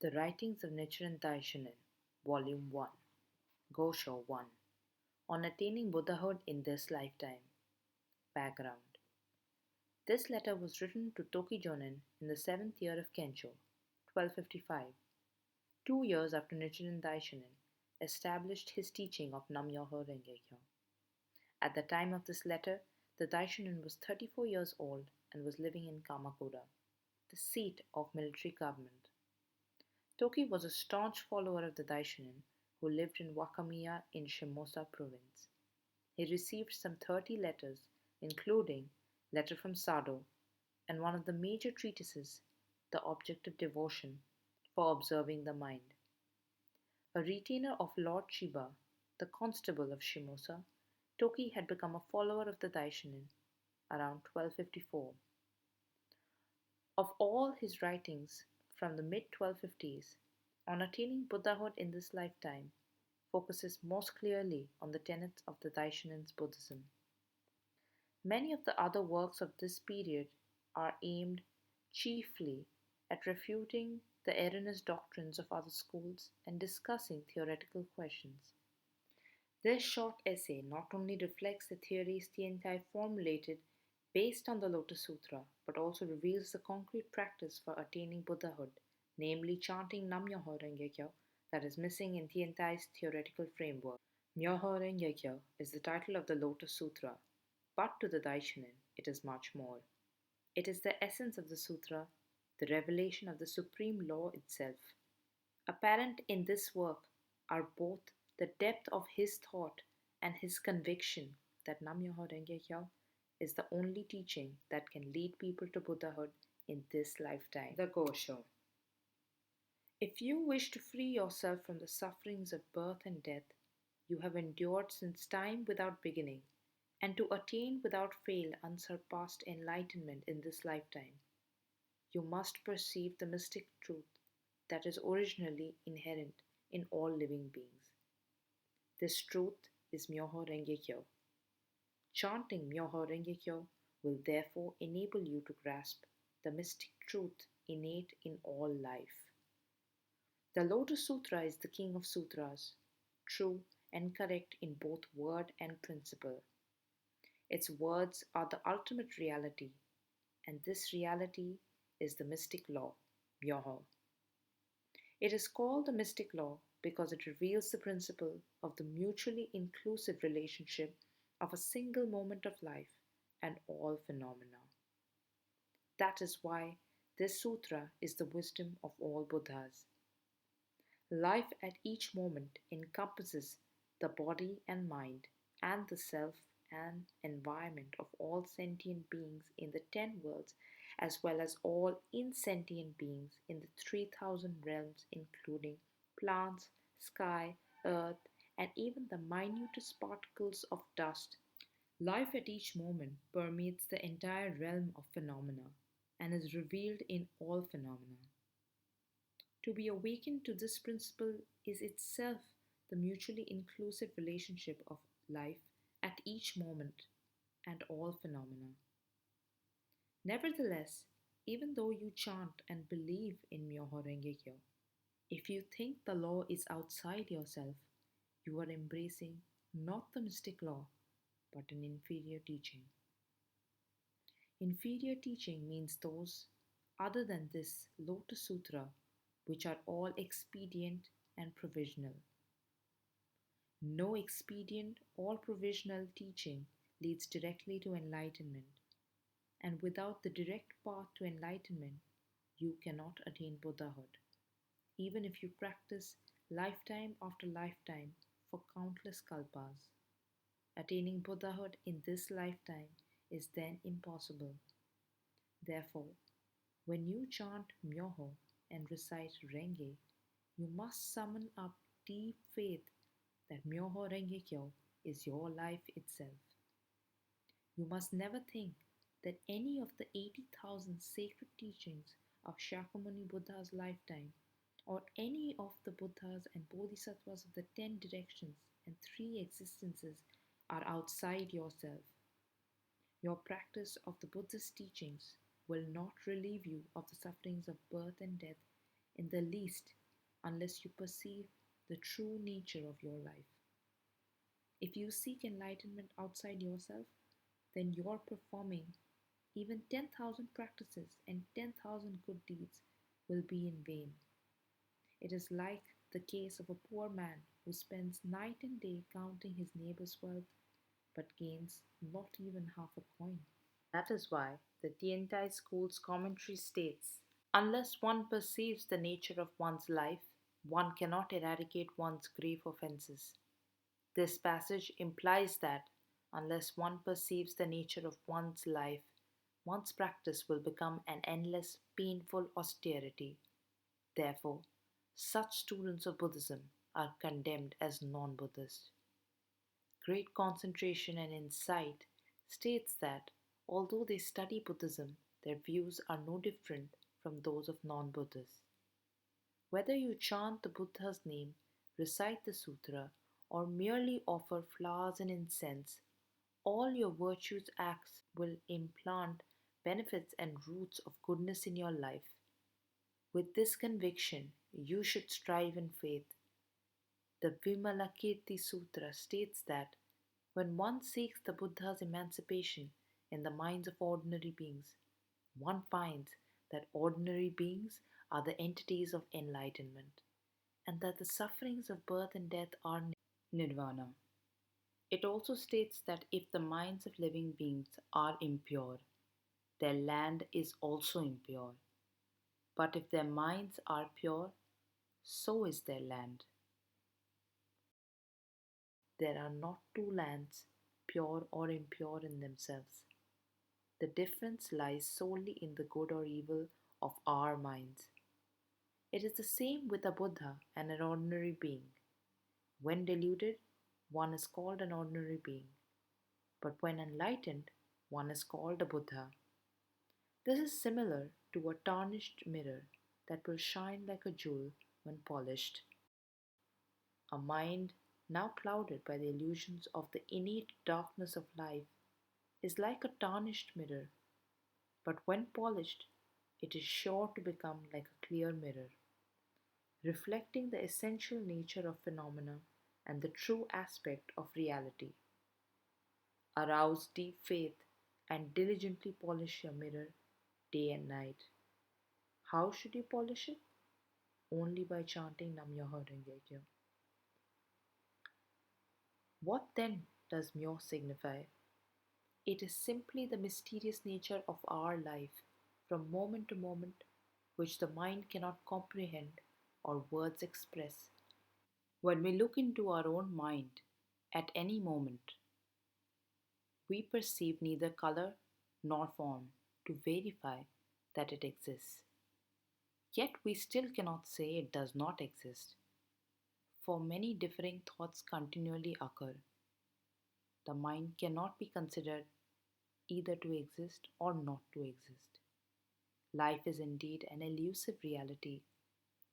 The Writings of Nichiren Daishonin, Volume 1, Gosho1, on Attaining Buddhahood in This Lifetime. Background. This letter was written to Tokijonin in the 7th year of Kensho, 1255, 2 years after Nichiren Daishonin established his teaching of Nam-myoho Renge-kyo. At the time of this letter, the Daishonin was 34 years old and was living in Kamakura, the seat of military government. Toki was a staunch follower of the Daishonin who lived in Wakamiya in Shimosa province. He received some 30 letters, including Letter from Sado and one of the major treatises, The Object of Devotion, for observing the mind. A retainer of Lord Chiba, the constable of Shimosa, Toki had become a follower of the Daishonin around 1254. Of all his writings from the mid-1250s, On Attaining Buddhahood in This Lifetime focuses most clearly on the tenets of the Daishonin's Buddhism. Many of the other works of this period are aimed chiefly at refuting the erroneous doctrines of other schools and discussing theoretical questions. This short essay not only reflects the theories Tiantai formulated based on the Lotus Sutra, but also reveals the concrete practice for attaining Buddhahood, namely chanting Nam-myoho Renge-kyo, that is missing in Tiantai's theoretical framework. Myoho Renge-kyo is the title of the Lotus Sutra, but to the Daishonin it is much more. It is the essence of the sutra, the revelation of the supreme law itself. Apparent in this work are both the depth of his thought and his conviction that Nam-myoho Renge-kyo is the only teaching that can lead people to Buddhahood in this lifetime. The Gosho. If you wish to free yourself from the sufferings of birth and death you have endured since time without beginning, and to attain without fail unsurpassed enlightenment in this lifetime, you must perceive the mystic truth that is originally inherent in all living beings. This truth is Myoho Renge-kyo. Chanting Myoho Renge-kyo will therefore enable you to grasp the mystic truth innate in all life. The Lotus Sutra is the king of sutras, true and correct in both word and principle. Its words are the ultimate reality, and this reality is the mystic law, Myoho. It is called the mystic law because it reveals the principle of the mutually inclusive relationship of a single moment of life and all phenomena. That is why this sutra is the wisdom of all Buddhas. Life at each moment encompasses the body and mind and the self and environment of all sentient beings in the 10 worlds as well as all insentient beings in the 3,000 realms including plants, sky, earth, and even the minutest particles of dust. Life at each moment permeates the entire realm of phenomena and is revealed in all phenomena. To be awakened to this principle is itself the mutually inclusive relationship of life at each moment and all phenomena. Nevertheless, even though you chant and believe in Myoho Renge-kyo, if you think the law is outside yourself, you are embracing not the mystic law, but an inferior teaching. Inferior teaching means those other than this Lotus Sutra, which are all expedient and provisional. No expedient or provisional teaching leads directly to enlightenment, and without the direct path to enlightenment, you cannot attain Buddhahood, even if you practice lifetime after lifetime for countless kalpas. Attaining Buddhahood in this lifetime is then impossible. Therefore, when you chant Myoho and recite Renge, you must summon up deep faith that Myoho Renge-kyo is your life itself. You must never think that any of the 80,000 sacred teachings of Shakyamuni Buddha's lifetime or any of the Buddhas and Bodhisattvas of the 10 directions and 3 existences are outside yourself. Your practice of the Buddhist teachings will not relieve you of the sufferings of birth and death in the least unless you perceive the true nature of your life. If you seek enlightenment outside yourself, then your performing even 10,000 practices and 10,000 good deeds will be in vain. It is like the case of a poor man who spends night and day counting his neighbor's wealth but gains not even half a coin. That is why the Tiantai school's commentary states, unless one perceives the nature of one's life, one cannot eradicate one's grave offenses. This passage implies that unless one perceives the nature of one's life, one's practice will become an endless, painful austerity. Therefore, such students of Buddhism are condemned as non Buddhist. Great Concentration and Insight states that although they study Buddhism, their views are no different from those of non Buddhists. Whether you chant the Buddha's name, recite the sutra, or merely offer flowers and incense, all your virtuous acts will implant benefits and roots of goodness in your life. With this conviction, you should strive in faith. The Vimalakirti Sutra states that when one seeks the Buddha's emancipation in the minds of ordinary beings, one finds that ordinary beings are the entities of enlightenment, and that the sufferings of birth and death are nirvana. It also states that if the minds of living beings are impure, their land is also impure. But if their minds are pure, so is their land. There are not two lands, pure or impure in themselves. The difference lies solely in the good or evil of our minds. It is the same with a Buddha and an ordinary being. When deluded, one is called an ordinary being, but when enlightened, one is called a Buddha. This is similar to a tarnished mirror that will shine like a jewel when polished. A mind now clouded by the illusions of the innate darkness of life is like a tarnished mirror, but when polished, it is sure to become like a clear mirror, reflecting the essential nature of phenomena and the true aspect of reality. Arouse deep faith and diligently polish your mirror day and night. How should you polish it? Only by chanting Nam Myoho Renge Kyo. What then does Myo signify? It is simply the mysterious nature of our life from moment to moment, which the mind cannot comprehend or words express. When we look into our own mind at any moment, we perceive neither color nor form to verify that it exists. Yet we still cannot say it does not exist, for many differing thoughts continually occur. The mind cannot be considered either to exist or not to exist. Life is indeed an elusive reality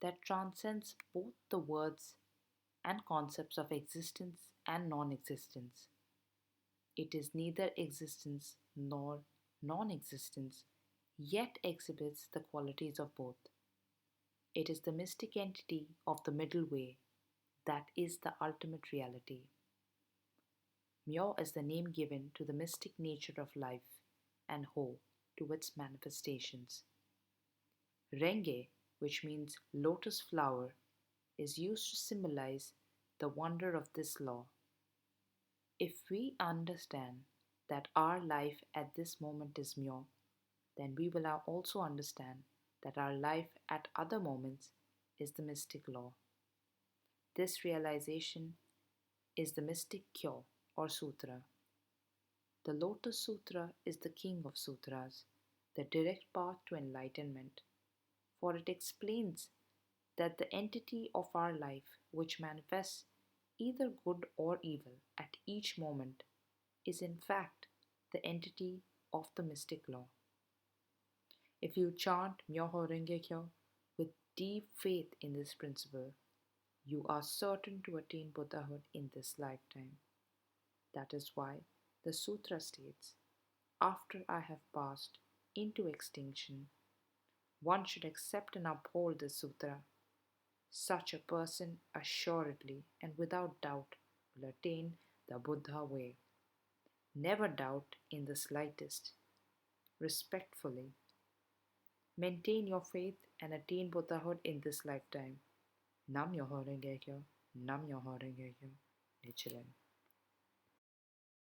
that transcends both the words and concepts of existence and non existence. It is neither existence nor non existence, yet exhibits the qualities of both. It is the mystic entity of the middle way that is the ultimate reality. Myo is the name given to the mystic nature of life, and Ho to its manifestations. Renge, which means lotus flower, is used to symbolize the wonder of this law. If we understand that our life at this moment is Myo, then we will now also understand that our life at other moments is the mystic law. This realization is the mystic Kyo or Sutra. The Lotus Sutra is the king of sutras, the direct path to enlightenment, for it explains that the entity of our life, which manifests either good or evil at each moment, is in fact the entity of the mystic law. If you chant Myoho Renge Kyo with deep faith in this principle, you are certain to attain Buddhahood in this lifetime. That is why the sutra states, after I have passed into extinction, One should accept and uphold this sutra. Such a person assuredly and without doubt will attain the Buddha way. Never doubt in the slightest. Respectfully, maintain your faith and attain Buddhahood in this lifetime. Nam Myoho Renge Kyo, Nam Myoho Renge Kyo, Nichiren.